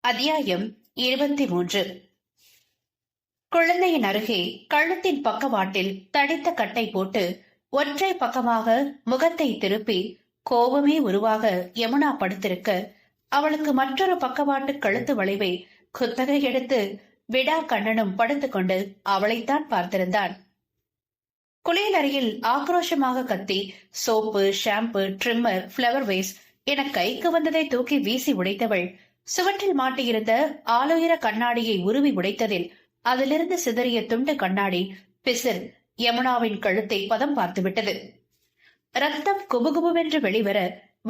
அத்தியாயம் 23. குழந்தையின் அருகே கழுத்தின் பக்கவாட்டில் தடித்த கட்டை போட்டு ஒற்றை பக்கமாக முகத்தை திருப்பி கோபமே உருவாக யமுனா படுத்திருக்க, அவளுக்கு மற்றொரு பக்கவாட்டு கழுத்து வளைவை குத்தகை எடுத்து விடா கண்ணனும் படுத்துக் கொண்டு அவளைத்தான் பார்த்திருந்தான். குளியலறையில் ஆக்ரோஷமாக கத்தி soap, shampoo, trimmer, flower vase என கைக்கு வந்ததை தூக்கி வீசி உடைத்தவள் சுவற்றில் மாட்டியிருந்த ஆளுயர கண்ணாடியை உருவி உடைத்ததில் அதிலிருந்து சிதறிய துண்டு கண்ணாடி பிசில் யமுனாவின் கழுத்தை பதம் பார்த்துவிட்டது. ரத்தம் குபுகுபுவென்று வெளிவர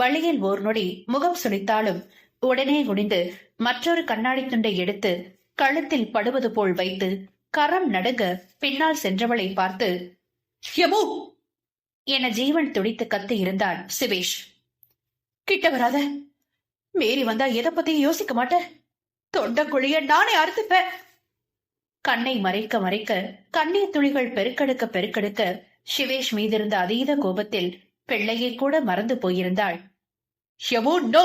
வழியில் ஓர் நொடி முகம் சுளித்தாலும் உடனே குனிந்து மற்றொரு கண்ணாடி துண்டை எடுத்து கழுத்தில் படுவது போல் வைத்து கரம் நடுங்க பின்னால் சென்றவளை பார்த்து யமு என ஜீவன் துடித்து கத்தி இருந்தான் சிவேஷ். கிட்ட வராத, மீறி வந்தா எதை பத்தியும் யோசிக்க மாட்டேன், தொண்ட குழிய நானே அறுத்துப்பேன். கண்ணை மறைக்க மறைக்க கண்ணீர் துளிகள் பெருக்கெடுக்க பெருக்கெடுக்க சிவேஷ் மீதிருந்த அதீத கோபத்தில் பிள்ளையை கூட மறந்து போயிருந்தாள். யமு, நோ,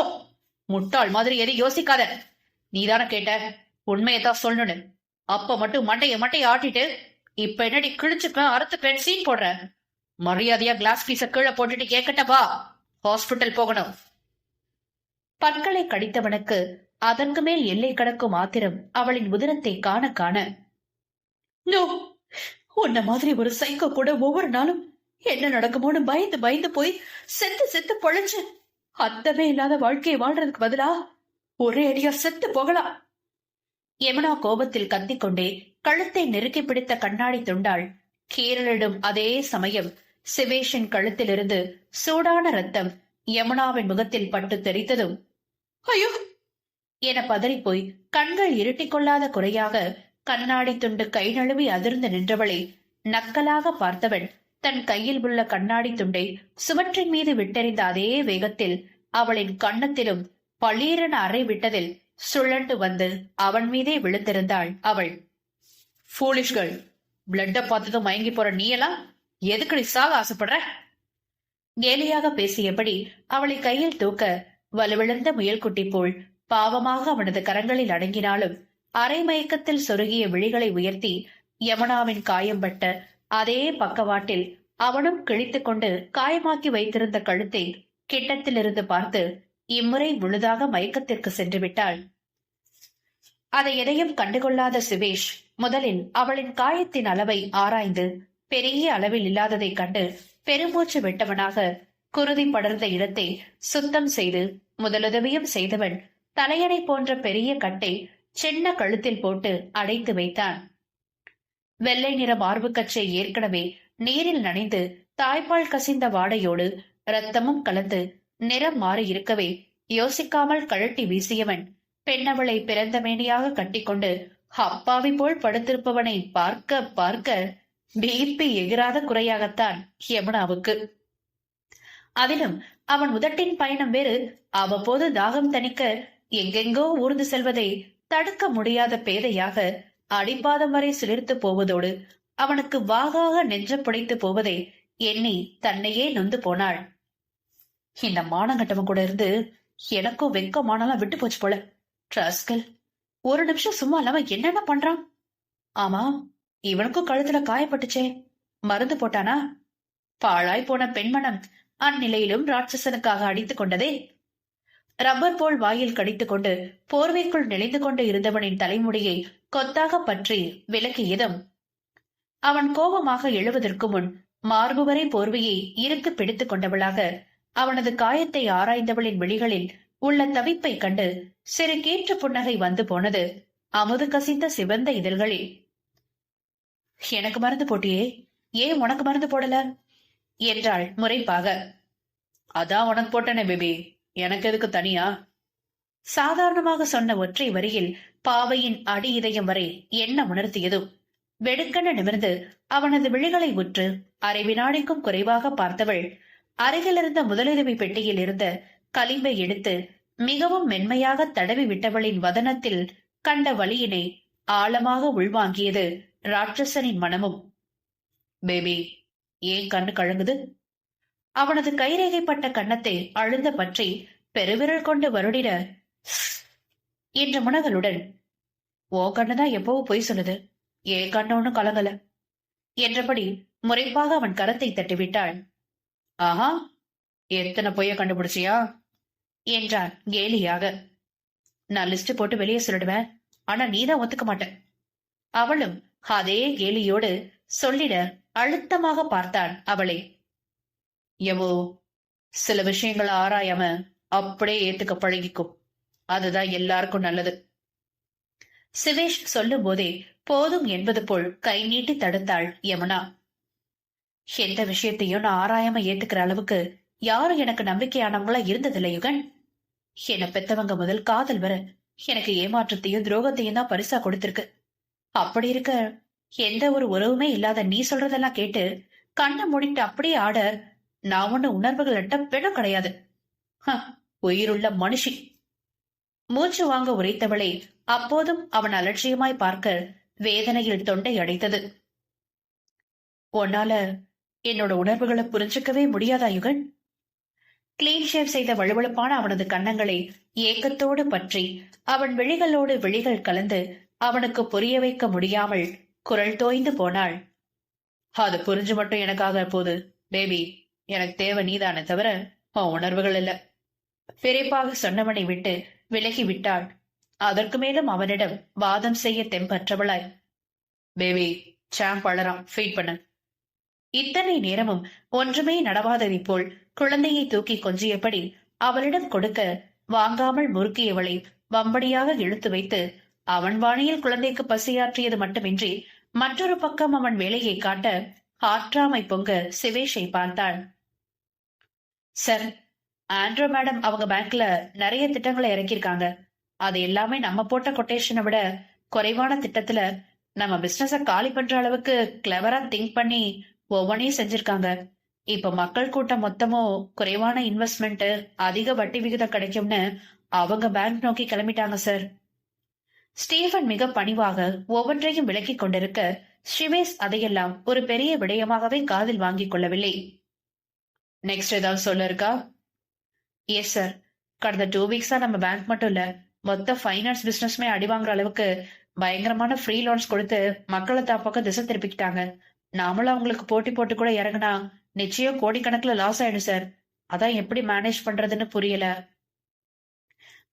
முட்டாள் மாதிரி எதை யோசிக்காத. நீதான கேட்ட, உண்மையத்தான் சொல்லணும். அப்ப மட்டும் மண்டைய ஆட்டிட்டு இப்ப என்னடி கிழிச்சுப்பேன் அறுத்துப்பேன் சீன் போடுற? மரியாதையா கிளாஸ் பீஸ கீழே போட்டுட்டு கேட்கட்டவா, ஹாஸ்பிட்டல் போகணும். பற்களை கடித்தவனுக்கு அதற்கு மேல் எல்லை கடக்கும் ஆத்திரம் அவளின் உதிரத்தை காண காண, நோ, உன்ன மாதிரி ஒரு சைக்கோ கூட ஒவ்வொரு நாளும் என்ன நடக்குமோன்னு பயந்து பயந்து போய் செத்து செத்து பொழைச்சு அத்தமே இல்லாத வாழ்க்கையை வாழ்றதுக்கு பதிலா ஒரே அடியா செத்து போகலாம். யமுனா கோபத்தில் கத்திக்கொண்டே கழுத்தை நெருக்கி பிடித்த கண்ணாடி துண்டாள். கீரலிடும் அதே சமயம் சிவேஷின் கழுத்திலிருந்து சூடான ரத்தம் யமுனாவின் முகத்தில் பட்டு தெரித்ததும் ஐயோ என பதறிப்போய் கண்கள் இருட்டிக் கொள்ளாத குறையாக கண்ணாடி துண்டு கை நழுவி அதிர்ந்து நின்றவளை நக்கலாக பார்த்தவன் தன் கையில் உள்ள கண்ணாடி துண்டை சுவற்றின் மீது விட்டெறிந்த அதே வேகத்தில் அவளின் கன்னத்திலும் பளீரென அறை விட்டதில் சுழண்டு வந்து அவன் மீதே விழுந்திருந்தாள் அவள். ஃபூலிஷ்கள், பிளட்ட பார்த்ததும் மயங்கி போற நீயெல்லாம் எதுக்கடி சாக ஆசைப்படுற? கேலியாக பேசியபடி அவளை கையில் தூக்க வலுவிழந்த முயல்குட்டி போல் பாவமாக அவனது கரங்களில் அடங்கினாலும் அரை மயக்கத்தில் சொருகிய விழிகளை உயர்த்தி யமுனாவின் காயம்பட்ட அதே பக்கவாட்டில் அவனும் கிழித்துக் கொண்டு காயமாக்கி வைத்திருந்த கழுத்தை கிட்டத்திலிருந்து பார்த்து இம்முறை முழுதாக மயக்கத்திற்கு சென்று விட்டாள். அதை எதையும் கண்டுகொள்ளாத சிவேஷ் முதலில் அவளின் காயத்தின் அளவை ஆராய்ந்து பெரிய அளவில் இல்லாததை கண்டு பெருமூச்சு விட்டவனாக குருதி படர்ந்த இடத்தை சுத்தம் செய்து முதலுதவியும் செய்தவன் தலையணை போன்ற பெரிய கட்டை சின்ன கழுத்தில் போட்டு அடைத்து வைத்தான். வெள்ளை நிற மார்புக்கச்சை ஏற்கனவே நீரில் நனைந்து தாய்ப்பால் கசிந்த வாடையோடு இரத்தமும் கலந்து நிறம் மாறி இருக்கவே யோசிக்காமல் கழட்டி வீசியவன் பெண்ணவளை பிறந்த மேனியாக கட்டிக்கொண்டு அப்பாவி போல் படுத்திருப்பவனை பார்க்க பார்க்க பிபி எகிராத குறையாகத்தான் யமுனாவுக்கு. அதிலும் அவன் உதட்டின் பயணம் வேறு அவ்வப்போது தாகம் தணிக்க எங்கெங்கோ ஊர்ந்து செல்வதை தடுக்க முடியாத பேதையாக அடிப்பாதம் வரை சிலிர்த்து போவதோடு அவனுக்கு வாகாக நெஞ்ச புடைத்து போவதை எண்ணி தன்னையே நொந்து போனாள். இந்த மானங்கட்டவன் கூட இருந்து எனக்கும் வெக்கமானலாம் விட்டு போச்சு போல. ட்ராஸ்கல், ஒரு நிமிஷம் சும்மா இல்லாம என்னென்ன பண்றான்? ஆமா, இவனுக்கும் கழுத்துல காயப்பட்டுச்சே, மருந்து போட்டானா? பாழாய் போன பெண்மனம் அந்நிலையிலும் ராட்சசனுக்காக அடித்துக் கொண்டதே. ரப்பர் போல் வாயில் கடித்துக் கொண்டு போர்வைக்குள் நெளிந்து கொண்டு இருந்தவனின் தலைமுடியை கொத்தாக பற்றி விலக்கியதும் அவன் கோபமாக எழுவதற்கு முன் மார்பு வரை போர்வையை இறுக்கு பிடித்துக் கொண்டவளாக அவனது காயத்தை ஆராய்ந்தவளின் விழிகளில் உள்ள தவிப்பை கண்டு சிறு கீற்று புன்னகை வந்து போனது அமுது கசிந்த சிவந்த இதழ்களில். எனக்கு மருந்து போட்டியே, ஏன் உனக்கு மருந்து போடல என்றாள் முறைப்பாக. அதான் உனக்கு போட்டனே பேபி, எனக்கு எதுக்கு தனியா? சாதாரணமாக சொன்ன ஒற்றை வரியில் பாவையின் அடி இதயம் வரை என்ன உணர்த்தியதும் வெடுக்கென நிமிர்ந்து அவனது விழிகளை உற்று அரை வினாடிக்கும் குறைவாக பார்த்தவள் அருகிலிருந்த முதலுதவி பெட்டியில் இருந்த களிம்பை எடுத்து மிகவும் மென்மையாக தடவி விட்டவளின் வதனத்தில் கண்ட வலியினை ஆழமாக உள்வாங்கியது ராட்சசனின் மனமும். பேபி, ஏன் கண்ணு கழங்குது? அவனது கைரேகைப்பட்ட கன்னத்தை அழுந்த பற்றி பெருவிரல் கொண்டு வருடிட என்ற முனகலுடன், ஓ கண்ணுதான் எப்பவும் பொய் சொல்லுது, ஏன் கண்ணு ஒண்ணும் கலங்கல என்றபடி முறைப்பாக அவன் கரத்தை தட்டிவிட்டாள். ஆஹா, எத்தனை பொய்ய கண்டுபிடிச்சியா என்றான் கேலியாக. நான் லிஸ்ட் போட்டு வெளியே சொல்லிடுவேன், ஆனா நீதான் ஒத்துக்க மாட்டேன். அவளும் அதே கேலியோடு சொல்லிட அழுத்தமாக பார்த்தான் அவளை. எவோ சில விஷயங்களை ஆராயாம அப்படியே ஏத்துக்க பழகிக்கும், அதுதான் எல்லாருக்கும் நல்லது. சிவேஷ் சொல்லும் போதே போதும் என்பது போல் கை நீட்டி தடுத்தாள் யமுனா. எந்த விஷயத்தையும் நான் ஆராயாம ஏத்துக்கிற அளவுக்கு யாரும் எனக்கு நம்பிக்கையானவங்களா இருந்ததில்லை யுகன். என்னை பெத்தவங்க முதல் காதல் வர எனக்கு ஏமாற்றத்தையும் துரோகத்தையும் தான் பரிசா கொடுத்திருக்கு. அப்படி இருக்க எந்த ஒரு உறவுமே இல்லாத நீ சொல்றதெல்லாம் கேட்டு கண்ணை மூடிட்டு அப்படியே ஆட நான் ஒண்ணு உணர்வுகள் அட்ட பெண்ணும் கிடையாது. உயிருள்ள மனுஷி. மூச்சு வாங்க உரைத்தவளை அப்போதும் அவன் அலட்சியமாய் பார்க்க வேதனையில் தொண்டை அடைத்தது. உன்னால என்னோட உணர்வுகளை புரிஞ்சுக்கவே முடியாதா யுகன்? கிளீன் ஷேவ் செய்த வலுவழுப்பான அவனது கன்னங்களை ஏக்கத்தோடு பற்றி அவன் விழிகளோடு விழிகள் கலந்து அவனுக்கு புரிய வைக்க முடியாமல் குரல் தோய்ந்து போனாள். அது புரிஞ்சு மட்டும் எனக்காக போது பேபி, எனக்கு தேவை நீதானே தவிர உன் உணர்வுகள் இல்ல. பிறைப்பாக சொன்னவனை விட்டு விலகி விட்டாள். அதற்கு மேலும் அவனிடம் வாதம் செய்ய தெம்பற்றவளாய், பேபி சாம்ப் அழறான், ஃபீட் பண்ண. இத்தனை நேரமும் ஒன்றுமே நடவாததை போல் குழந்தையை தூக்கி கொஞ்சியபடி அவளிடம் கொடுக்க வாங்காமல் முறுக்கியவளை வம்படியாக இழுத்து வைத்து அவன் வாணியில் குழந்தைக்கு பசியாற்றியது மட்டுமின்றி மற்றொரு பக்கம் அவன் வேலையை காட்ட ஆற்றாமை பொங்க சிவேஷை பார்த்தான். சார், ஆண்ட்ரோ மேடம் அவங்க பேங்க்ல நிறைய திட்டங்களை இறக்கியிருக்காங்க. அது எல்லாமே நம்ம போட்ட கொட்டேஷனை விட குறைவான திட்டத்துல நம்ம பிசினஸ காலி பண்ற அளவுக்கு கிளவரா திங்க் பண்ணி ஒவ்வொன்றையும் செஞ்சிருக்காங்க. இப்ப மக்கள் கூட்டம் மொத்தமும் குறைவான இன்வெஸ்ட்மெண்ட், அதிக வட்டி விகிதம் கிடைக்கும்னு அவங்க பேங்க் நோக்கி கிளம்பிட்டாங்க சார். ஸ்டீஃபன் மிக பணிவாக ஒவ்வொன்றையும் விளக்கிக் கொண்டிருக்க சிவேஷ் அதையெல்லாம் ஒரு பெரிய விடயமாகவே காதில் வாங்கிக் கொள்ளவில்லை. நெக்ஸ்ட் ஏதாவது சொல்ல இருக்கா? எஸ் சார், கடந்த 2 வீக்ஸா நம்ம பேங்க் மட்டும் இல்ல, மொத்த ஃபைனான்ஸ் பிசினஸ்மே அடி வாங்குற அளவுக்கு பயங்கரமான ஃப்ரீ லோன்ஸ் கொடுத்து மக்களை தாப்பக்க திசை திருப்பிக்கிட்டாங்க. நாமளும் அவங்களுக்கு போட்டி போட்டு கூட இறங்கினா நிச்சயம் கோடிக்கணக்கில் லாஸ் ஆயிடும் சார். அதான் எப்படி மேனேஜ் பண்றதுன்னு புரியல.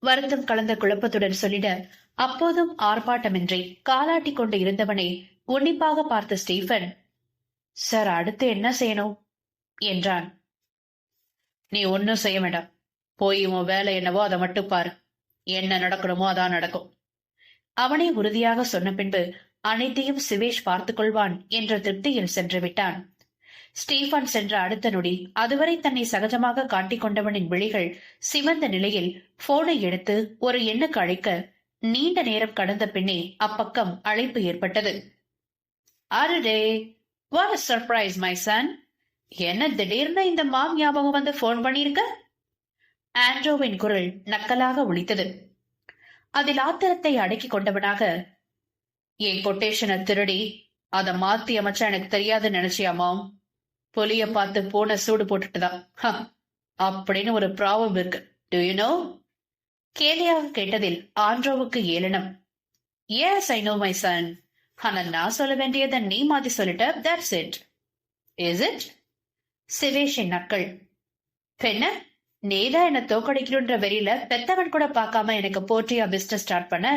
வருத்தம் கலந்த குழப்பத்துடன் சொல்லிட அப்போதும் ஆர்ப்பாட்டமின்றி காலாட்டி கொண்டு இருந்தவனை உன்னிப்பாக பார்த்த ஸ்டீஃபன், சார் அடுத்து என்ன செய்யணும் என்றான். நீ ஒன்னும் செய்ய வேண்டாம், போய் உன் வேலை என்னவோ அதை மட்டும் பாரு, என்ன நடக்கணுமோ அதான் நடக்கும். அவனை உறுதியாக சொன்ன பின்பு அனைத்தையும் சிவேஷ் பார்த்துக் கொள்வான் என்ற திருப்தியில் சென்று விட்டான். ஸ்டீஃபன் சென்ற அடுத்த நொடி அதுவரை தன்னை சகஜமாக காட்டிக் கொண்டவனின் விழிகள் சிவந்த நிலையில் போனை எடுத்து ஒரு எண்ணுக்கு அழைக்க நீண்ட நேரம் கடந்த பின்னே அப்பக்கம் அழைப்பு ஏற்பட்டது. Array, what a surprise my son. என்ன திடீர்னு இந்த மாம் ஞாபகம் வந்து போன் பண்ணிருக்க? ஆண்ட்ரோவின் குரல் நக்கலாக ஒலித்தது. அதில் ஆத்திரத்தை அடக்கிக் கொண்டவனாக, என் கொட்டேஷனை திருடி அதை மாத்தி அமைச்சா எனக்கு தெரியாதுன்னு நினைச்சியாமாம்? புலிய பார்த்து போன சூடு போட்டுட்டுதான் அப்படின்னு ஒரு ப்ராப்ளம் இருக்கு. Do you know? கேலியாக கேட்டதில் ஆண்ட்ரோவுக்கு ஏளனம். Yes, I know my son. ஆனா நான் சொல்ல வேண்டியதை நீ மாத்தி சொல்லிட்ட. That's it. Is it? சிவேஷின் நக்கள். பெண்ண, நீதான் என்ன தோக்கடிக்கணுன்ற வெறியில பெத்தவன் கூட பார்க்காம எனக்கு போற்றியா பிசினஸ் ஸ்டார்ட் பண்ண?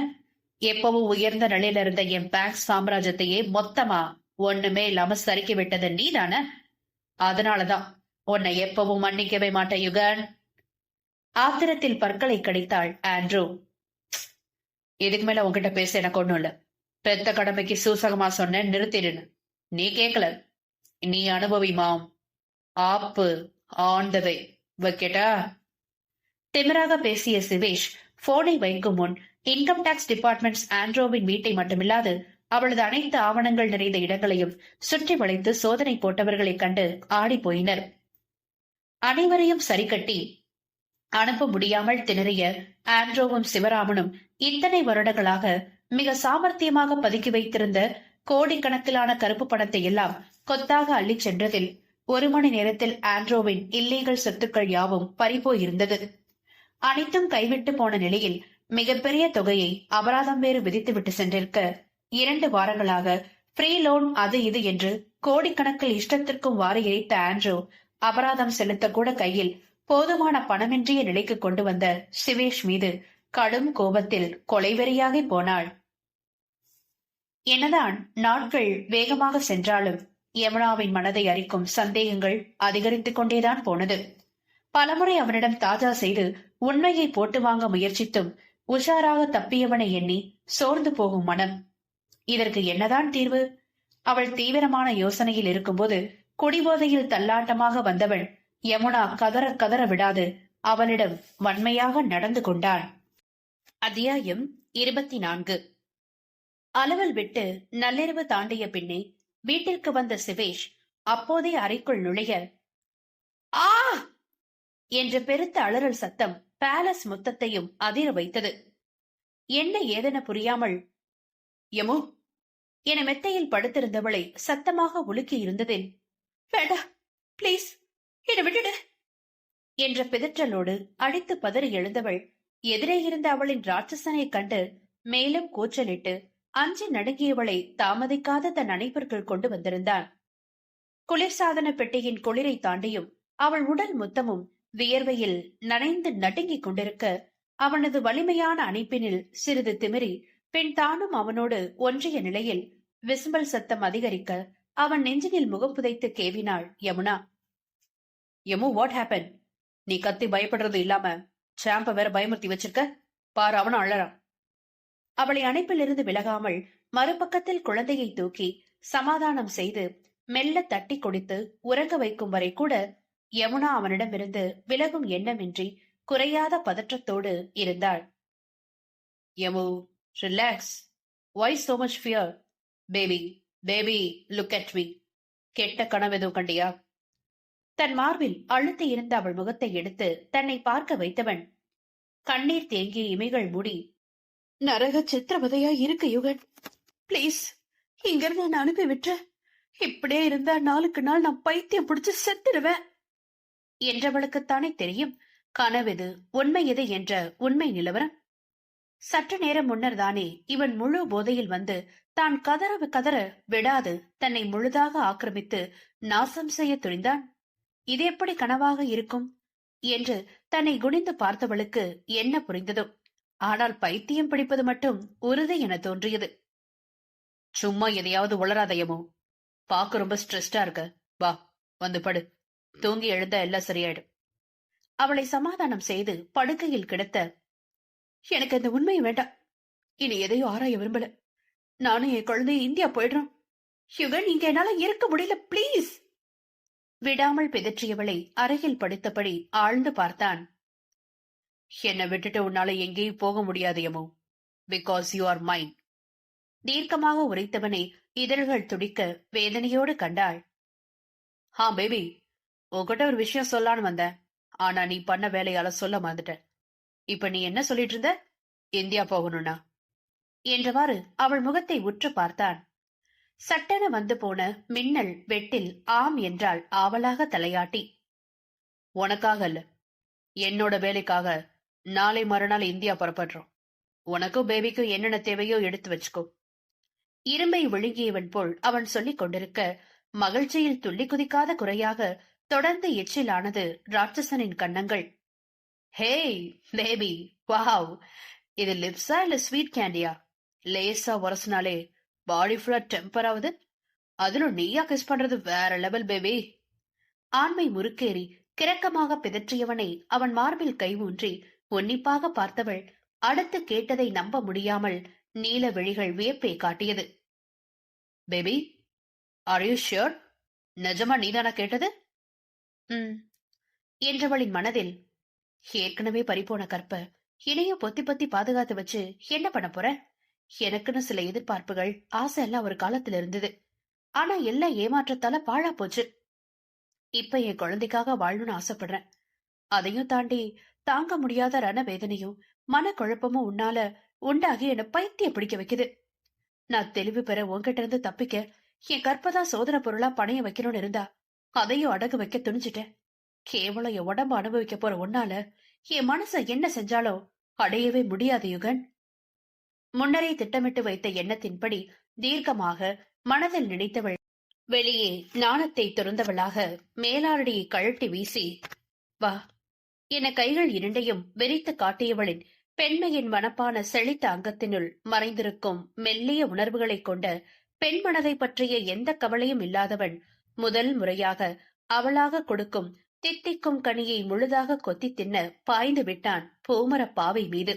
எப்பவும் உயர்ந்த நிலையில இருந்த என் பேங்க் சாம்ராஜ்யத்தையே மொத்தமா ஒண்ணுமே இல்லாம சறுக்கி விட்டது நீதானே? அதனாலதான் உன்னை எப்பவும் மன்னிக்கவே மாட்டேன் யுகன். ஆத்திரத்தில் பற்களை கடித்தாள் ஆண்ட்ரூ. இதுக்கு மேல உன்கிட்ட பேச எனக்கு ஒண்ணும் இல்ல. பெத்த கடமைக்கு சூசகமா சொன்ன நிறுத்திடுன்னு. நீ கேட்கல, நீ அனுபவிமாம். ஆப்பு ஆன் த வே. வைக்கட்டா? திமிராக பேசிய சிவேஷ் போனை வைக்கும் முன் இன்கம் டாக்ஸ் டிபார்ட்மெண்ட்ஸ் ஆண்ட்ரோவின் வீட்டை மட்டுமில்லாது அவளது அனைத்து ஆவணங்கள் நிறைந்த இடங்களையும் சுற்றி வளைத்து சோதனை போட்டவர்களை கண்டு ஆடி போயினர். அனைவரையும் சரிகட்டி அனுப்ப முடியாமல் திணறிய ஆண்ட்ரோவும் சிவராமனும் இத்தனை வருடங்களாக மிக சாமர்த்தியமாக பதுக்கி வைத்திருந்த கோடிக்கணக்கிலான கருப்பு பணத்தை எல்லாம் கொத்தாக அள்ளிச் சென்றதில் 1 மணி நேரத்தில் ஆண்ட்ரோவின் இல்லீகல் சொத்துக்கள் யாவும் பறிபோயிருந்தது. அனைத்தும் கைவிட்டு போன நிலையில் மிகப்பெரிய தொகையை அபராதம் வேறு விதித்துவிட்டு சென்றிருக்க 2 வாரங்களாக ஃப்ரீ லோன் அது இது என்று கோடிக்கணக்கில் இஷ்டத்திற்கும் வாரி இறைத்த ஆண்ட்ரூ அபராதம் செலுத்த கூட கையில் போதுமான பணமின்றிய நிலைக்கு கொண்டு வந்த சிவேஷ் மீது கடும் கோபத்தில் கொலைவெறியாகி போனாள். என்னதான் நாட்கள் வேகமாக சென்றாலும் யமுனாவின் மனதை அரிக்கும் சந்தேகங்கள் அதிகரித்துக் கொண்டேதான் போனது. பலமுறை அவனிடம் தாஜா செய்து உண்மையை போட்டு வாங்க முயற்சித்தும் உஷாராக தப்பியவனை எண்ணி சோர்ந்து போகும் மனம். இதற்கு என்னதான் தீர்வு? அவள் தீவிரமான யோசனையில் இருக்கும்போது குடிபோதையில் தள்ளாட்டமாக வந்தவள் யமுனா கதற கதற விடாது அவளிடம் வன்மையாக நடந்து கொண்டான். அத்தியாயம் 24. அலுவல் விட்டு நள்ளிரவு தாண்டிய பின்னே வீட்டிற்கு வந்த சிவேஷ் அப்போதே அறைக்குள் நுழைய ஆ என்ற பெருத்த அலறல் சத்தம் பேலஸ் மொத்தத்தையும் அதிர வைத்தது. என்ன ஏதென புரியாமல் யமு என மெத்தையில் படுத்திருந்தவளை சத்தமாக உலுக்கி இருந்ததில் வேண்டா பிளீஸ் என்ன விட்டுடு என்ற பிதற்றலோடு அடித்து பதறி எழுந்தவள் எதிரே இருந்த அவளின் ராட்சசனை கண்டு மேலும் கூச்சலிட்டு அஞ்சி நடுங்கியவளை தாமதிக்காத தன் அணைப்பிற்குள் கொண்டு வந்திருந்தான். குளிர்சாதன பெட்டியின் குளிரை தாண்டியும் அவள் உடல் மொத்தமும் வியர்வையில் நனைந்து நடுங்கிக் கொண்டிருக்க அவனது வலிமையான அணைப்பினில் சிறிது திமிரி பின் தானும் அவனோடு ஒன்றிய நிலையில் விசும்பல் சத்தம் அதிகரிக்க அவன் நெஞ்சினில் முகம் புதைத்து கேவினாள் யமுனா. Yamu, what happen? நீ கத்தி பயப்படுறது இல்லாம சாம்ப வேற பயமுறுத்தி வச்சிருக்க பாரு, அவனும் அழறான். அவளை அணைப்பிலிருந்து விலகாமல் மறுபக்கத்தில் குழந்தையை தூக்கி சமாதானம் செய்து மெல்ல தட்டி கொடுத்து உறங்க வைக்கும் வரை கூட யமுனா அவனிடமிருந்து விலகும் எண்ணமின்றி குறையாத பதற்றத்தோடு இருந்தாள். Yamu, relax. Why so much fear? Baby baby look at me. கெட்ட கனவெதோ கண்டியா? தன் மார்பில் அழுத்தி இருந்த அவள் முகத்தை எடுத்து தன்னை பார்க்க வைத்தவன் கண்ணீர் தேங்கிய இமைகள் மூடி, நரக சித்திரவதையா இருக்கு யுகன், பிளீஸ் இங்கிருந்து நான் அனுப்பி விட்டு, இப்படியே இருந்தா நாளுக்கு நாள் நான் பைத்தியம் பிடிச்சு செத்துடுவேன் என்றவளுக்குத்தானே தெரியும் கனவெது உண்மை எது என்ற உண்மை நிலவரம். சற்று நேரம் முன்னர் தானே இவன் முழு போதையில் வந்து தான் கதற விடாது தன்னை முழுதாக ஆக்கிரமித்து நாசம் செய்ய துணிந்தான். இது எப்படி கனவாக இருக்கும் என்று தன்னை குனிந்து பார்த்தவளுக்கு என்ன புரிந்ததோ, ஆனால் பைத்தியம் பிடிப்பது மட்டும் உறுதி என தோன்றியது. சும்மா எதையாவது உளராதயமோ, பாக்க ரொம்ப ஸ்ட்ரெஸ்டா இருக்க, வா வந்து படு, தூங்கி எழுந்த எல்லாம் சரியாயிடும். அவளை சமாதானம் செய்து படுக்கையில் கிடத்த, எனக்கு அந்த உண்மை வேண்டாம், இனி எதையும் ஆராய விரும்பல, நானும் என் குழந்தைய இந்தியா போயிடுறோம், யுகன் இங்க என்னால இருக்க முடியல பிளீஸ். விடாமல் பிதற்றியவளை அருகில் படுத்தபடி ஆழ்ந்து பார்த்தான். என்னை விட்டுட்டு உன்னால எங்கேயும் போக முடியாது யமு, பிகாஸ் யூ ஆர் மைன். தீர்க்கமாக உரைத்தவனை இதழ்கள் துடிக்க வேதனையோடு கண்டாள். பேபி, உன்கிட்ட ஒரு விஷயம் சொல்லான்னு வந்தேன், ஆனா நீ பண்ண வேலையால சொல்ல மறந்துட்ட. இப்ப நீ என்ன சொல்லிட்டு இருந்த? இந்தியா போகணும்னா என்றவாறு அவள் முகத்தை உற்று பார்த்தான். சட்டென வந்து போன மின்னல் வெட்டில் ஆம் என்றாள் ஆவலாக தலையாட்டி. உனக்காக அல்ல, என்னோட வேலைக்காக நாளை மறுநாள் இந்தியா புறப்படுறோம். உனக்கும் பேபிக்கும் என்னென்ன தேவையோ எடுத்து வச்சுக்கோ. இரும்பை விழுங்கியவன் போல் அவன் சொல்லிக் கொண்டிருக்க மகிழ்ச்சியில் துள்ளி குதிக்காத குறையாக தொடர்ந்து எச்சிலானது ராட்சசனின் கன்னங்கள். ஹேய் பேபி, வாவ், இது லிப்ஸா இல்ல ஸ்வீட் கேண்டியா? லேசா உரசினாலே பாடி ஃபுல்லா டெம்பர் ஆகுது, அதிலும் நீயா கிஸ் பண்றது வேற லெவல் பேபி. ஆண்மை முறுக்கேறி கிறக்கமாக பிதற்றியவனை அவன் மார்பில் கை ஊன்றி உன்னிப்பாக பார்த்தவள் அடுத்து கேட்டதை நம்ப முடியாமல் நீல விழிகள் வியப்பை காட்டியது. Baby, are you sure? நிஜமா நீதானா கேட்டது? என்றவளின் மனதில் ஏற்கனவே பறிப்போன கற்ப இணைய பொத்தி பொத்தி பாதுகாத்து வச்சு என்ன பண்ண போற? எனக்குன்னு சில எதிர்பார்ப்புகள் ஆசை எல்லாம் ஒரு காலத்துல இருந்தது, ஆனா எல்லாம் ஏமாற்றத்தால பாழா போச்சு. இப்ப என் குழந்தைக்காக வாழணும்னு ஆசைப்படுறேன். அதையும் தாண்டி தாங்க முடியாத ரண வேதனையும் மனக்குழப்பமும் உன்னால உண்டாகி என்ன பைத்திய பிடிக்க வைக்குது. நான் தெளிவு பெற உன்கிட்ட இருந்து தப்பிக்க என் கற்பதான் சோதனை பொருளா பணைய வைக்கணும்னு இருந்தா அதையும் அடகு வைக்க துணிஞ்சிட்டேன். கேவலம் என் உடம்பு அனுபவிக்க போற உன்னால என் மனச என்ன செஞ்சாலும் அடையவே முடியாது யுகன். முன்னரே திட்டமிட்டு வைத்த எண்ணத்தின்படி தீர்க்கமாக மனதில் நினைத்தவள் வெளியே நாணத்தை துறந்தவளாக மேலாடையை கழட்டி வீசி, வா என கைகள் இரண்டையும் விரித்து காட்டியவளின் பெண்மையின் வனப்பான செழித்த அங்கத்தினுள் மறைந்திருக்கும் மெல்லிய உணர்வுகளைக் கொண்ட பெண் மனதை பற்றிய எந்த கவலையும் இல்லாதவன் முதல் முறையாக அவளாக கொடுக்கும் தித்திக்கும் கனியை முழுதாக கொத்தி தின்ன பாய்ந்து விட்டான் பூமரப் பாவை மீது.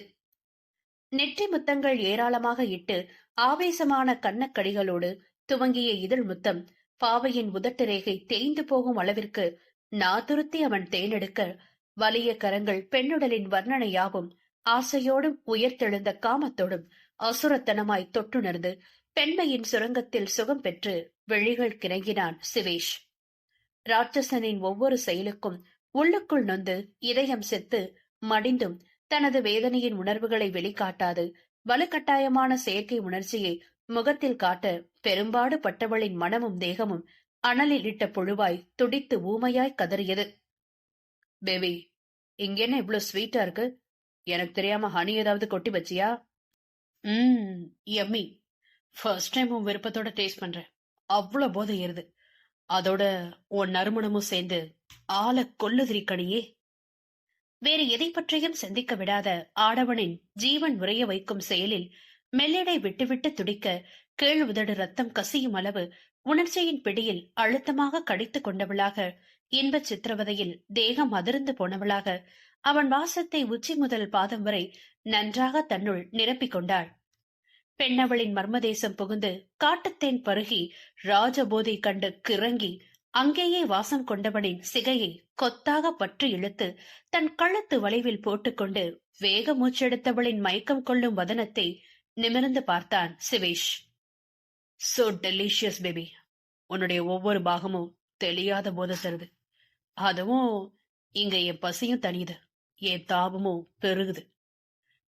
நெற்றி முத்தங்கள் ஏராளமாக இட்டு ஆவேசமான கன்னக்கடிகளோடு துவங்கிய இதழ் முத்தம் பாவையின் உதட்டு ரேகை தேய்ந்து போகும் அளவிற்கு நாதுருத்தி அவன் தேனெடுக்க, வலிய கரங்கள் பெண்ணுடலின் வர்ணனையாவும் ஆசையோடும் உயர்த்தெழுந்த காமத்தோடும் அசுரத்தனமாய் தொட்டுணர்ந்து பெண்மையின் சுரங்கத்தில் சுகம் பெற்று வெளிகள் கிறங்கினான் சிவேஷ். ராட்சசனின் ஒவ்வொரு செயலுக்கும் உள்ளுக்குள் நொந்து இதயம் செத்து மடிந்தும் தனது வேதனையின் உணர்வுகளை வெளிக்காட்டாது வலுக்கட்டாயமான செயற்கை உணர்ச்சியை முகத்தில் காட்ட பெரும்பாடு பட்டவளின் மனமும் தேகமும் அனலில் இட்ட புழுவாய் துடித்து ஊமையாய் கதறியது. பேபி, இங்க என்ன இவ்வளவு ஸ்வீட்டா இருக்கு? எனக்கு தெரியாம ஹனி ஏதாவது கொட்டி வச்சியா? யம்மி. ஃபர்ஸ்ட் டைம் உன் விருப்பத்தோட டேஸ்ட் பண்றேன். அவ்வளவு போதை ஏறுது. அதோட உன் நறுமணமும் சேர்ந்து ஆள கொல்லுதிரி கனியே. வேறு எதை பற்றியும் சிந்திக்க விடாத ஆடவனின் ஜீவன் உறைய வைக்கும் செயலில் மெல்லிடை விட்டுவிட்டு துடிக்க கீழ் உதடு ரத்தம் கசியும் அளவு உணர்ச்சியின் பிடியில் அழுத்தமாக கடித்துக் கொண்டவளாக, இன்பச் சித்திரவதையில் தேகம் அதிர்ந்து போனவளாக அவன் வாசத்தை உச்சி முதல் பாதம் வரை நன்றாக தன்னுள் நிரப்பிக் கொண்டாள். பெண்ணவளின் மர்மதேசம் புகுந்து காட்டுத்தேன் பருகி ராஜபோதை கண்டு கிறங்கி அங்கேயே வாசம் கொண்டவனின் சிகையை கொத்தாக பற்றி இழுத்து தன் கழுத்து வளைவில் போட்டுக்கொண்டு வேக மூச்செடுத்தவளின் மயக்கம் கொள்ளும் வதனத்தை நிமிர்ந்து பார்த்தான் சிவேஷ். So delicious baby. உன்னுடைய ஒவ்வொரு பாகமும் தெளியாத போத தருது. அதுவும் இங்க என் பசியும் தனியுது, என் தாபமும் பெருகுது.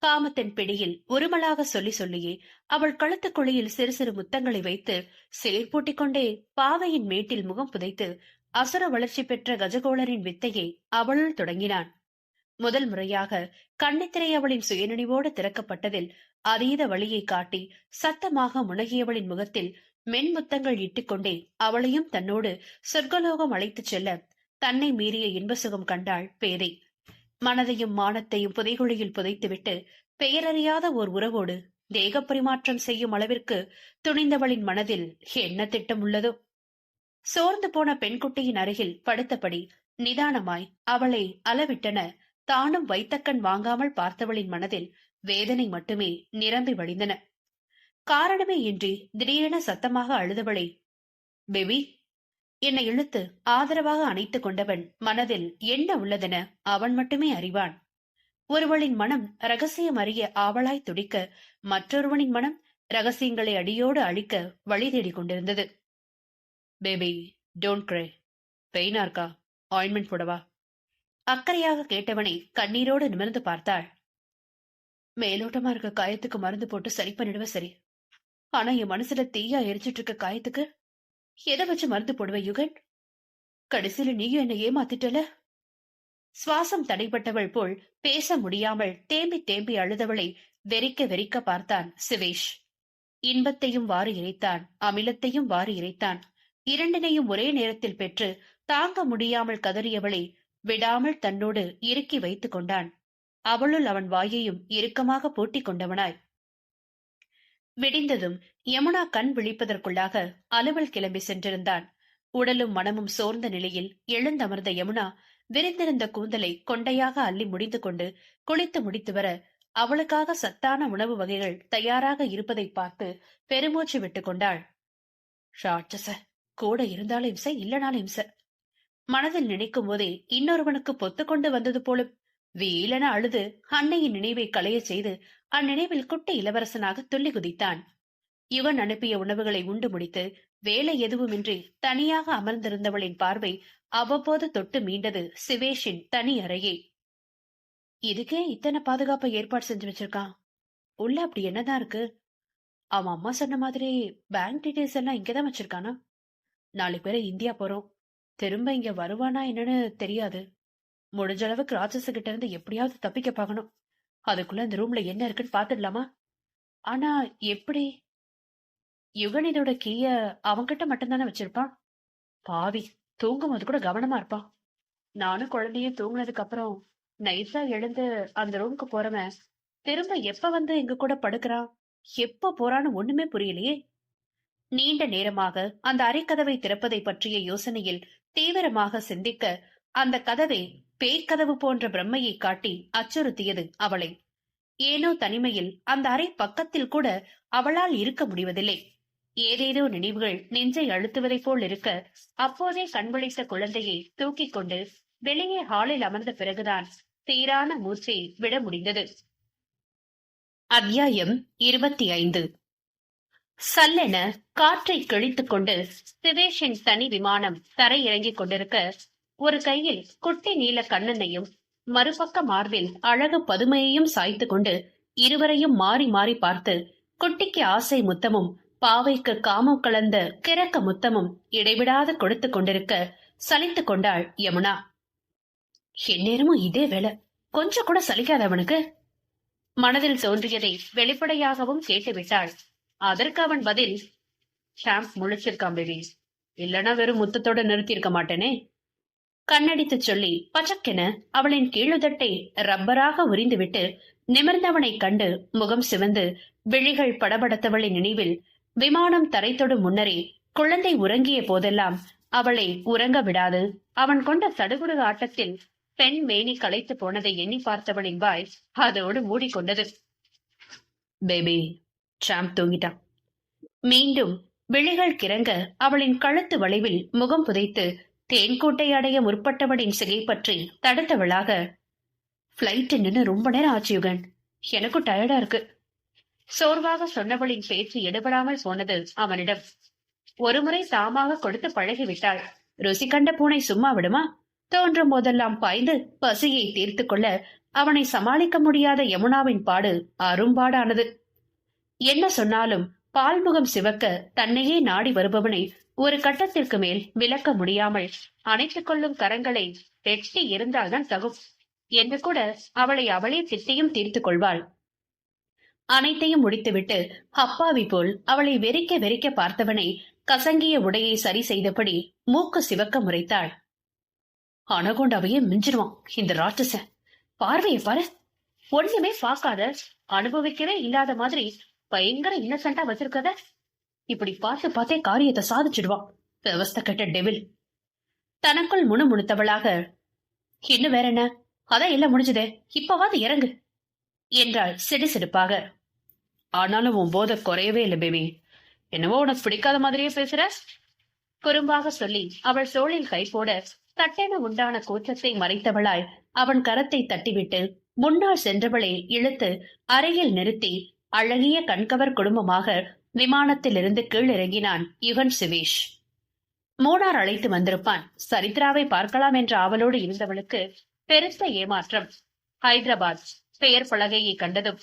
காமத்தின் பிடியில் உருமலாக சொல்லி சொல்லியே அவள் கழுத்துக்குழியில் சிறு சிறு முத்தங்களை வைத்து சிலிர் பூட்டிக் கொண்டே பாவையின் மேட்டில் முகம் புதைத்து அசுர வளர்ச்சி பெற்ற கஜகோளரின் வித்தையை அவளுள் தொடங்கினான். முதல் முறையாக கண்ணித்திரை அவளின் சுயநினைவோடு திறக்கப்பட்டதில் அதீத வழியை காட்டி சத்தமாக முனகியவளின் முகத்தில் மென்முத்தங்கள் இட்டுக்கொண்டே அவளையும் தன்னோடு சொர்க்கலோகம் அழைத்துச் செல்ல தன்னை மீறிய இன்ப சுகம் கண்டாள் பேதை. மனதையும் மானத்தையும் புதைகுழியில் புதைத்துவிட்டு பெயரறியாத ஓர் உறவோடு தேக பரிமாற்றம் செய்யும் அளவிற்கு துணிந்தவளின் மனதில் என்ன திட்டம் உள்ளதோ? சோர்ந்து போன பெண்குட்டியின் அருகில் படுத்தபடி நிதானமாய் அவளை அளவிட்டன தானும் வைத்தக்கண் வாங்காமல் பார்த்தவளின் மனதில் வேதனை மட்டுமே நிரம்பி வழிந்தன. காரணமே இன்றி திடீரென சத்தமாக அழுதவளை, பேபி, என்னை இழுத்து ஆதரவாக அணைத்துக் கொண்டவன் மனதில் என்ன உள்ளதென அவன் மட்டுமே அறிவான். ஒருவளின் மனம் ரகசியம் அறிய ஆவலாய் துடிக்க, மற்றொருவனின் மனம் ரகசியங்களை அடியோடு அழிக்க வழி தேடிக் கொண்டிருந்தது. பேபி, டோன்ட் கிரை. பெயினா இருக்கா? ஆயின்மெண்ட் போடவா? அக்கறையாக கேட்டவனை கண்ணீரோடு நிமிர்ந்து பார்த்தாள். மேலோட்டமா இருக்க காயத்துக்கு மருந்து போட்டு சரி பண்ணிடுவ சரி. ஆனா என் மனசுல தீயா எரிச்சிட்டு இருக்க காயத்துக்கு எதை வச்சு மருந்து போடுவ யுகன்? கடைசியில நீயும் என்ன ஏமாத்திட்டல. சுவாசம் தடைப்பட்டவள் போல் பேச முடியாமல் தேம்பி தேம்பி அழுதவளை வெறிக்க வெறிக்க பார்த்தான் சிவேஷ். இன்பத்தையும் வாரி இறைத்தான், அமிலத்தையும் வாரி இறைத்தான். இரண்டினையும் ஒரே நேரத்தில் பெற்று தாங்க முடியாமல் கதறியவளை விடாமல் தன்னோடு இறுக்கி வைத்துக் கொண்டான். அவளுள் அவன் வாயையும் இறுக்கமாக பூட்டிக் கொண்டவனாய். விடிந்ததும் யமுனா கண் விழிப்பதற்குள்ளாக அலுவல் கிளம்பி சென்றிருந்தான். உடலும் மனமும் சோர்ந்த நிலையில் எழுந்தமர்ந்த யமுனா விரிந்திருந்த கூந்தலை கொண்டையாக அள்ளி முடிந்து கொண்டு குளித்து முடித்து வர அவளுக்காக சத்தான உணவு வகைகள் தயாராக இருப்பதை பார்த்து பெருமூச்சு விட்டுக் கொண்டாள். ராட்சச, கூட இருந்தாலும் இம்சை, இல்லனாலும் இம்சை. மனதில் நினைக்கும் போதே இன்னொருவனுக்கு பொத்துக்கொண்டு வந்தது போலும் வீலென அழுது அன்னையின் நினைவை களைய செய்து அந்நினைவில் குட்டி இளவரசனாக துள்ளி குதித்தான். யுவன் அனுப்பிய உணவுகளை உண்டு முடித்து வேலை எதுவுமின்றி தனியாக அமர்ந்திருந்தவளின் பார்வை அவ்வப்போது தொட்டு மீண்டது சிவேஷின் தனி அறையே. இதுக்கே இத்தனை பாதுகாப்பை ஏற்பாடு செஞ்சு வச்சிருக்கான். உள்ள அப்படி என்னதான் இருக்கு? அவன் அம்மா சொன்ன மாதிரி பேங்க் டீடைல்ஸ் எல்லாம் இங்கதான் வச்சிருக்கானா? நாளைக்கு பேர இந்தியா போறோம். திரும்ப இங்க வருவானா என்னன்னு தெரியாது. முடிஞ்ச அளவுக்கு ராட்சச கிட்ட இருந்து எப்படியாவது தப்பிக்க பார்க்கணும். அதுக்குள்ள அந்த ரூம்ல என்ன இருக்குன்னு பாத்துடலாமா? ஆனா எப்படி? யுகன் இதோட கீய அவன்கிட்ட மட்டும்தானே வச்சிருப்பான். பாவி, தூங்கும்போது கூட கவனமா இருப்பான். நானும் குழந்தையும் தூங்குனதுக்கு அப்புறம் நைஸா எழுந்து அந்த ரூமுக்கு போறவன் திரும்ப எப்ப வந்து எங்க கூட படுக்கிறான், எப்ப போறான்னு ஒண்ணுமே புரியலையே. நீண்ட நேரமாக அந்த அறைக்கதவை திறப்பதை பற்றிய யோசனையில் தீவிரமாக சிந்திக்க அந்த கதவை பேய்க்கதவு போன்ற பிரம்மையை காட்டி அச்சுறுத்தியது அவளை. ஏனோ தனிமையில் அந்த அறை பக்கத்தில் கூட அவளால் இருக்க முடிவதில்லை. ஏதேதோ நினைவுகள் நெஞ்சை அழுத்துவதைப் போல் இருக்க அப்போதே கண்விழித்த குழந்தையை தூக்கிக் கொண்டு வெளியே ஹாலில் அமர்ந்த பிறகுதான் சீரான மூச்சை விட முடிந்தது. அத்தியாயம் 25. சல்லென காற்றை கிழித்துக் கொண்டு சிவேஷின் தனி விமானம் தரையிறங்கிக் கொண்டிருக்க ஒரு கையில் குட்டி நீல கண்ணனையும் மறுபக்க மார்பில் அழகு பதுமையையும் சாய்த்து கொண்டு இருவரையும் மாறி மாறி பார்த்து குட்டிக்கு ஆசை முத்தமும் பாவைக்கு காமம் கலந்த கிறக்க முத்தமும் இடைவிடாது கொடுத்து கொண்டிருக்க சலித்துக் கொண்டாள் யமுனா. எந்நேரமும் இதே வேலை, கொஞ்சம் கூட சலிக்காத அவனுக்கு. மனதில் தோன்றியதை வெளிப்படையாகவும் கேட்டுவிட்டாள். அதற்கு அவன் பதில், ஷாம்ப் முழிச்சிருக்கான் பேபி, இல்லனா வெறும் முத்தத்தோட நிறுத்தியிருக்க மாட்டேனே. கண்ணடித்து சொல்லி பச்சக்கென அவளின் கீழுதட்டை ரப்பராக உரிந்துவிட்டு நிமிர்ந்தவனை கண்டு முகம் சிவந்து விழிகள் படபடத்தவளின் நினைவில் விமானம் தரை தொடும் முன்னரே குழந்தை உறங்கிய போதெல்லாம் அவளை உறங்க விடாது அவன் கொண்ட சடுகுடு ஆட்டத்தில் பெண் மேனி களைத்து போனதை எண்ணி பார்த்தவளின் வாய் அதோடு மூடிக்கொண்டது. Baby, champ தூங்கிட்டான். மீண்டும் விழிகள் கிறங்க அவளின் கழுத்து வளைவில் முகம் புதைத்து தேன்கூட்டை அடைய முற்பட்டவனின் சிகை பற்றி தடுத்தவளாக, பிளைட் நின்னு ரொம்ப நேரம் ஆச்சு யுகன், எனக்கும் டயர்டா இருக்கு. சோர்வாக சொன்னவளின் பேச்சு எடுபடாமல் போனது அவனிடம். ஒருமுறை தாமாக கொடுத்து பழகிவிட்டாள். ருசி கண்ட பூனை சும்மா விடுமா? தோன்றும் போதெல்லாம் பாய்ந்து பசியை தீர்த்து கொள்ள அவனை சமாளிக்க முடியாத யமுனாவின் பாடு அரும்பாடானது. என்ன சொன்னாலும் பால்முகம் சிவக்க தன்னையே நாடி வருபவனை ஒரு கட்டத்திற்கு மேல் விலக்க முடியாமல் அணைத்துக் கொள்ளும் கரங்களை வெட்டி இருந்தால்தான் தகும் என்று கூட அவளை அவளே திட்டியும் தீர்த்து கொள்வாள். அனைத்தையும் முடித்துவிட்டு அப்பாவி போல் அவளை வெறிக்க வெறிக்க பார்த்தவனை கசங்கிய உடையை சரி செய்தபடி மூக்கு சிவக்க முறைத்தாள். அனகொண்டாவையே மிஞ்சிருவான் இந்த ராட்சசன். பார்வையை பாரு, ஒண்ணுமே பார்க்காத, அனுபவிக்கவே இல்லாத மாதிரி பயங்கர இன்னசென்டா வச்சிருக்கத. இப்படி பார்த்து பார்த்தே காரியத்தை சாதிச்சிடுவான் விவஸ்த கெட்ட டெவில். தனக்குள் முணுமுணுத்தவளாக, இன்னும் வேற என்ன, அதான் எல்லாம் முடிஞ்சதே, இப்பவாது இறங்கு என்றாள் சிடுசிடுப்பாக. ஆனாலும் உன் போதை குறையவே இல்லை பேபி, என்னவோ உனக்கு பிடிக்காத மாதிரியே பேசுற குறும்பாக சொல்லி அவள் தோளில் கை போட தட்டென உண்டான கூச்சத்தை மறைத்தவளாய் அவன் கரத்தை தட்டிவிட்டு முன்னால் சென்றவளை இழுத்து அறையில் நிறுத்தி அழகிய கண்கவர் குடும்பமாக விமானத்திலிருந்து கீழ் இறங்கினான் யுகன் சிவேஷ். மூணார் அழைத்து வந்திருப்பான். சரித்ராவை பார்க்கலாம் என்ற ஆவலோடு இருந்தவளுக்கு பெருத்த ஏமாற்றம். ஹைதராபாத் பெயர் பலகையை கண்டதும்,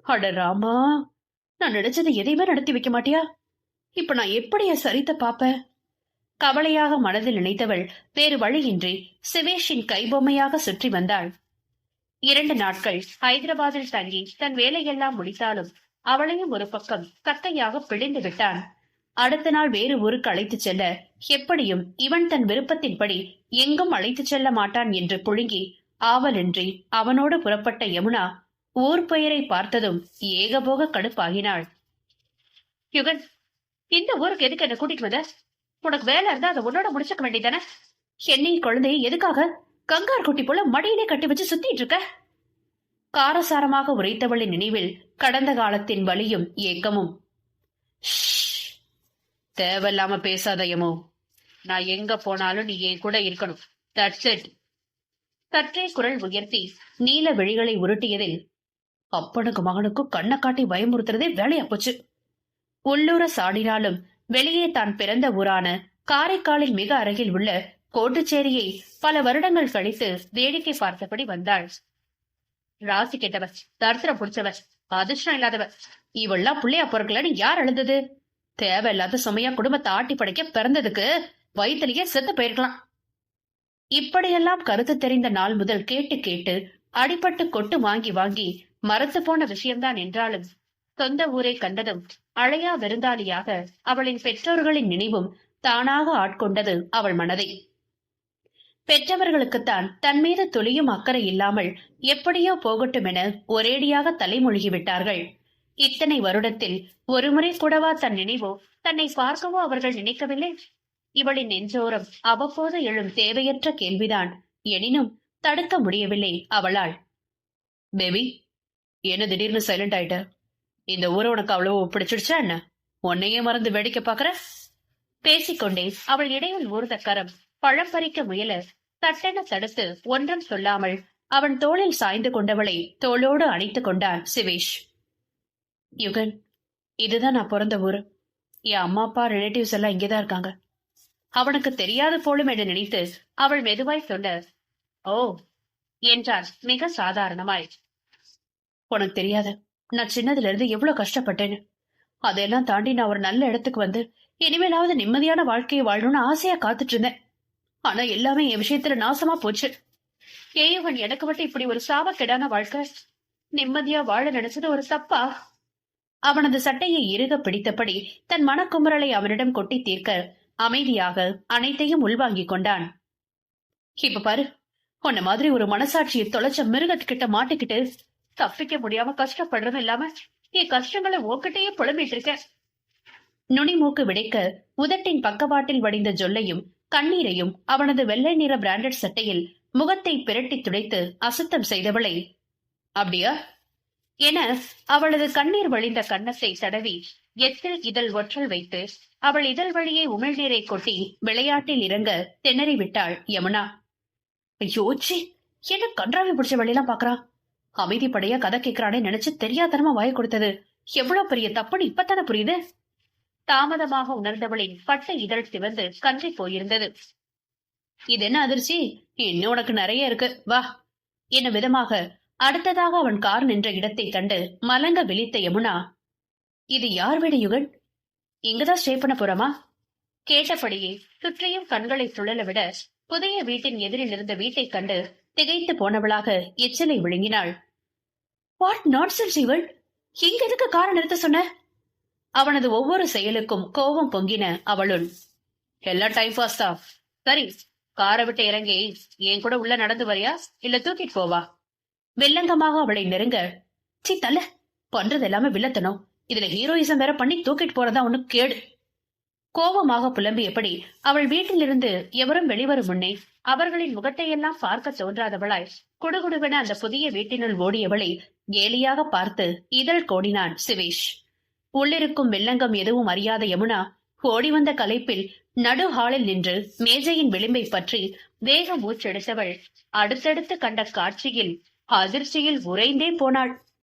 அட ராமா, நான் நினைச்சது எதையுமே நடத்தி வைக்க மாட்டியா? இப்ப நான் எப்படி சரித்த பாப்ப? கவலையாக மனதில் நினைத்தவள் வேறு வழியின்றி சிவேஷின் கைபொம்மையாக சுற்றி வந்தாள். 2 நாட்கள் ஹைதராபாத்தில் தங்கி தன் வேலையெல்லாம் முடித்தாலும் அவளையும் ஒரு பக்கம் கத்தையாக பிழிந்து விட்டான். அடுத்த நாள் வேறு ஊருக்கு அழைத்துச் செல்ல எப்படியும் இவன் தன் விருப்பத்தின்படி எங்கும் அழைத்துச் செல்ல மாட்டான் என்று புழுங்கி ஆவலின்றி அவனோடு புறப்பட்ட யமுனா ஊர் பெயரை பார்த்ததும் ஏகபோக கடுப்பாகினாள். யுகன், இந்த ஊருக்கு எதுக்கு என்ன கூட்டிட்டு வந்த? உனக்கு வேலை இருந்தா அதை உன்னோட முடிச்சுக்க வேண்டியதானே? என்னை குழந்தையை எதுக்காக கங்கார் குட்டி போல மடியிலே கட்டி வச்சு சுத்திட்டு இருக்க? காரசாரமாக உரைத்தவளின் நினைவில் கடந்த காலத்தின் வலியும் ஏக்கமும். தேவையில்லாம பேசாத யமு, நான் எங்க போனாலும் நீ என் கூட இருக்கணும், தட்ஸ் இட். சற்றே குரல் உயர்த்தி நீல விழிகளை உருட்டியதில், அப்பனுக்கு மகனுக்கும் கண்ணை காட்டி பயமுறுத்துறதே வேலையா போச்சு. உள்ளூர சாடினாலும் வெளியே தான் பிறந்த ஊரான காரைக்காலில் மிக அருகில் உள்ள கோட்டுச்சேரியை பல வருடங்கள் கழித்து வேடிக்கை பார்த்தபடி வந்தாள். ராசி கெட்டவர், தரித்திரம் பிடிச்சவர், அதிர்ஷ்டம் இல்லாதவர், இவெல்லாம் புள்ளையா பொறுக்கலன்னு யார் எழுந்தது? தேவையில்லாத சுமையா குடும்பத்தை ஆட்டி படைக்க பிறந்ததுக்கு வயிற்றுலயே செத்து போயிருக்கலாம். இப்படியெல்லாம் கருத்து தெரிந்த நாள் முதல் கேட்டு கேட்டு அடிபட்டு கொட்டு வாங்கி வாங்கி மறத்து போன விஷயம்தான் என்றாலும் சொந்த ஊரை கண்டதும் அழையா விருந்தாளியாக அவளின் பெற்றோர்களின் நினைவும் தானாக ஆட்கொண்டது அவள் மனதை. பெற்றவர்களுக்குத்தான் தன் மீது துளியும் அக்கறை இல்லாமல் எப்படியோ போகட்டும் என ஒரேடியாக தலைமொழிகிவிட்டார்கள். இத்தனை வருடத்தில் ஒருமுறை கூடவா தன் நினைவோ தன்னை பார்க்கவோ அவர்கள் நினைக்கவில்லை. இவளின் நெஞ்சோரம் அவ்வப்போது எழும் தேவையற்ற கேள்விதான். எனினும் தடுக்க முடியவில்லை அவளால். பேபி, என்ன திடீர்னு சைலண்ட் ஆயிட்ட? இந்த ஊரை உனக்கு அவ்வளவு பிடிச்சிடுச்சா என்ன? உன்னையே மறந்து வேடிக்கை பாக்குற? பேசிக்கொண்டே அவள் இடையில் ஊர்ந்த கரம் பழம் பறிக்க முயல தட்டென தடுத்து ஒன்றும் சொல்லாமல் அவன் தோளில் சாய்ந்து கொண்டவளை தோளோடு அணைத்துக் கொண்டான் சிவேஷ். யுகன், இதுதான் நான் பிறந்த ஊரு. என் அம்மா அப்பா ரிலேட்டிவ்ஸ் எல்லாம் இங்கேதான் இருக்காங்க. அவனுக்கு தெரியாது போலும் என்று நினைத்து அவள் மெதுவாய் சொல்ல, ஓ என்றான் மிக சாதாரணமாய். உனக்கு தெரியாது, நான் சின்னதுல இருந்து எவ்வளவு கஷ்டப்பட்டேன்னு. அதெல்லாம் தாண்டி நான் ஒரு நல்ல இடத்துக்கு வந்து இனிமேலாவது நிம்மதியான வாழ்க்கையை வாழணும்னு ஆசையா காத்துட்டு இருந்தேன். ஆனா எல்லாமே என் விஷயத்துல நாசமா போச்சு. ஏயுவன் எனக்கு மட்டும் இப்படி ஒரு சாபக்கேடான வாழ்க்கை. நிம்மதியா வாழ நினைச்சது ஒரு தப்பா? அவனது சட்டையை இறுக பிடித்தபடி தன் மனக்குமுறலை அவனிடம் கொட்டி தீர்க்க அமைதியாக அனைத்தையும் உள்வாங்கிக் கொண்டான். இப்ப பாரு, உன்ன மாதிரி ஒரு மனசாட்சியை தொலைச்ச மிருகத்துக்கிட்ட மாட்டிக்கிட்டு தப்பிக்க முடியாம கஷ்டப்படுறது இல்லாம என் கஷ்டங்களை உன்கிட்டயே புலம்பிட்டு இருக்க. நுனி மூக்கு விடைக்க உதட்டின் பக்கவாட்டில் வடிந்த ஜொல்லையும் கண்ணீரையும் அவனது வெள்ளை நிற பிராண்டட் சட்டையில் முகத்தை பிரட்டி துடைத்து அசுத்தம் செய்தவளை, அப்படியா என அவளது கண்ணீர் வழிந்த கன்னத்தை தடவி எத்தில் இதழ் ஒற்றல் வைத்து அவள் இதழ் வழியே உமிழ்நீரை கொட்டி விளையாட்டில் இறங்க திணறி விட்டாள் யமுனா. யோச்சி, என்ன கன்றாவி பிடிச்ச வழியெல்லாம் பாக்குறான். அமைதிப்படையா கதை கேட்கிறானே நினைச்சு தெரியாதனமா வாய கொடுத்தது எவ்வளவு பெரிய தப்புன்னு இப்பத்தானே புரியுது. தாமதமாக உணர்ந்தவளின் பட்டு இதழ் சிவந்து கன்றி போயிருந்தது. இது என்ன அதிர்ச்சி? இன்னும் உனக்கு நிறைய இருக்கு, வா என்ன விதமாக அடுத்ததாக அவன் கார் நின்ற இடத்தை கண்டு மலங்க விழித்த யமுனா, இது யார் வீடு யுகன்? இங்கதான் ஸ்டே பண்ண போறோமா? கேட்டபடியே சுற்றியும் கண்களை சுழல விட புதிய வீட்டின் எதிரில் இருந்த வீட்டை கண்டு திகைத்து போனவளாக எச்சலை விழுங்கினாள். வாட் நான்சென்ஸ் இவள், இங்க எதுக்கு காரை நிறுத்த சொன்ன? அவனது ஒவ்வொரு செயலுக்கும் கோபம் பொங்கின அவளுள். எல்லாம் டைம் பாஸ் தான். சரி, காரை விட்டு இறங்கி என் கூட உள்ள நடந்து வரியா இல்ல தூக்கிட்டு போவா? வில்லங்கமாக அவளை நெருங்க, சி தல, பண்றது எல்லாமே வில்லத்தனம். இதுல ஹீரோயிசம் வேற பண்ணி தூக்கிட்டு போறதா ஒண்ணு கேடு. கோபமாக புலம்பியபடி அவள் வீட்டிலிருந்து எவரும் வெளிவரும் முன்னே அவர்களின் முகத்தையெல்லாம் பார்க்க தோன்றாதவளாய் குடுகுடுவென அந்த புதிய வீட்டினுள் ஓடியவளை கேலியாக பார்த்து இதழ் கோடினான் சிவேஷ். உள்ளிருக்கும் வில்லங்கம் எதுவும் அறியாத யமுனா ஓடி வந்த களைப்பில் நடு ஹாலில் நின்று மேஜையின் விளிம்பை பற்றி வேக மூச்செடுத்தவள் அடுத்தடுத்து கண்ட காட்சியில் அதிர்ச்சியில் உறைந்தே போனாள்.